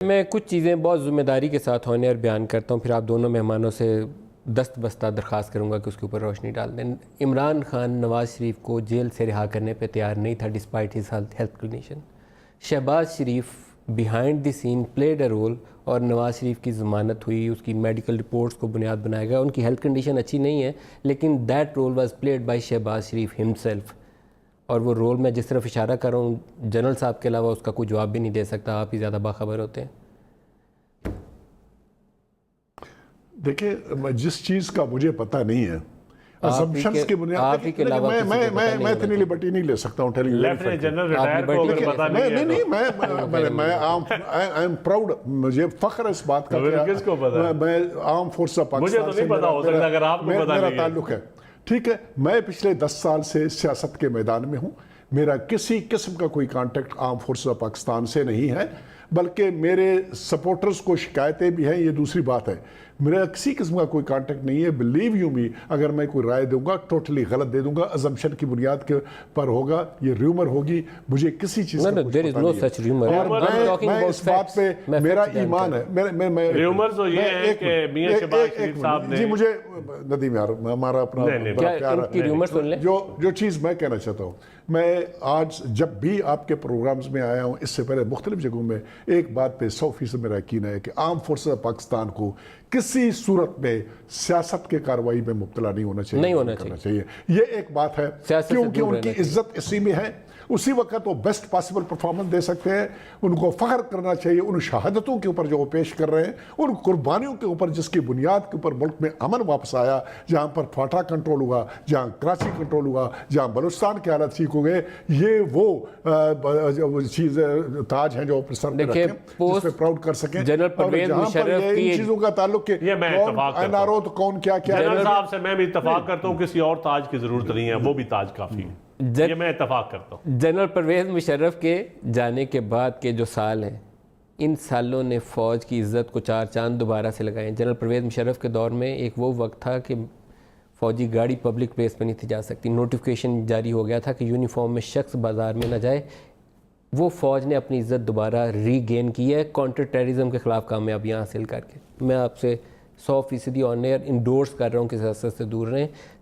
मैं कुछ चीज़ें बहुत ज़िम्मेदारी के साथ होने और बयान करता हूँ, फिर आप दोनों मेहमानों से दस्त बस्ता दरख्वास्त करूँगा कि उसके ऊपर रोशनी डाल दें। इमरान खान नवाज़ शरीफ को जेल से रिहा करने पे तैयार नहीं था despite his health condition. Shahbaz Sharif behind the scene played a role और नवाज़ शरीफ की ज़मानत हुई, उसकी मेडिकल रिपोर्ट्स को बुनियाद बनाया गया। उनकी हेल्थ कंडीशन अच्छी नहीं है, लेकिन that role was played by Shahbaz Sharif himself. और वो रोल मैं जिस तरफ इशारा कर रहा हूँ, जनरल साहब के अलावा उसका कोई जवाब भी नहीं दे सकता, आप ही ज़्यादा बाखबर होते हैं। देखिए, जिस चीज़ का मुझे पता नहीं है, असम्पशंस की बुनियाद पे मैं इतनी लिबर्टी नहीं ले सकता हूँ टेलिंग। लेफ्टिनेंट जनरल रिटायर को अगर पता नहीं है, नहीं, आई एम प्राउड, मुझे फख्र इस बात का। किसको पता? मैं आर्म फोर्स ऑफ मुझे पाकिस्तान तो नहीं पता हो सकता अगर आपको पता मेरा नहीं ताल्लुक है। ठीक है, मैं पिछले 10 साल से सियासत के मैदान में हूँ। मेरा किसी किस्म का कोई contact arm force of Pakistan से नहीं है, बल्कि मेरे सपोर्टर्स को शिकायतें भी हैं, ये दूसरी बात है। मेरा किसी किस्म का कोई कांटेक्ट नहीं है। बिलीव यू मी, अगर मैं कोई राय दूंगा टोटली गलत दे दूंगा, अजम्पशन की बुनियाद के पर होगा, ये र्यूमर होगी, मुझे किसी चीज का कुछ पता नहीं है। और मैं इस बात पे मेरा ईमान है। मैं र्यूमर तो ये है कि मियां शहबाज शरीफ साहब ने, जी मुझे नदीम यार, हमारा अपना प्यार, जो चीज़ मैं कहना चाहता हूँ, मैं आज जब भी आपके प्रोग्राम्स में आया हूँ, इससे पहले मुख्तलिफ जगहों में, एक बात पे 100% मेरा यकीन है कि आर्म फोर्सेस ऑफ पाकिस्तान को किसी सूरत में सियासत के कार्रवाई में मुब्तला नहीं होना चाहिए। ये एक बात है, क्योंकि उनकी इज्जत इसी में है। उसी वक्त वो बेस्ट पॉसिबल परफॉर्मेंस दे सकते हैं। उनको फ़ख्र करना चाहिए उन शहादतों के ऊपर जो वो पेश कर रहे हैं, उन कुर्बानियों के ऊपर जिसकी बुनियाद के ऊपर मुल्क में अमन वापस आया, जहाँ पर फाटा कंट्रोल हुआ, जहाँ कराची कंट्रोल हुआ, जहाँ बलूचिस्तान के हालात ठीक हो गए। ये वो चीज़ ताज हैं जो अपने सर पे रखें, जिस पे प्राउड कर सकें। इन चीज़ों का ताल्लुक एनआरओ तो कौन क्या जनरल साहब से मैं भी इत्तफाक करता हूँ, किसी और ताज की जरूरत नहीं है, वो भी ताज काफ़ी है। ये मैं इत्तफाक करता हूँ। जनरल परवेज़ मुशर्रफ के जाने के बाद के जो साल हैं, इन सालों ने फ़ौज की इज़्ज़त को 4 चांद दोबारा से लगाए। जनरल परवेज़ मुशर्रफ के दौर में एक वो वक्त था कि फ़ौजी गाड़ी पब्लिक प्लेस पर नहीं थी जा सकती। नोटिफिकेशन जारी हो गया था कि यूनिफॉर्म में शख्स बाज़ार में ना जाए। वो फ़ौज ने अपनी इज़्ज़त दोबारा रीगेन की है काउंटर टेररिज्म के ख़िलाफ़ कामयाबियाँ हासिल करके। मैं आपसे 100% ऑन एयर इंडोर्स कर रहा हूँ कि सियासत से दूर रहें।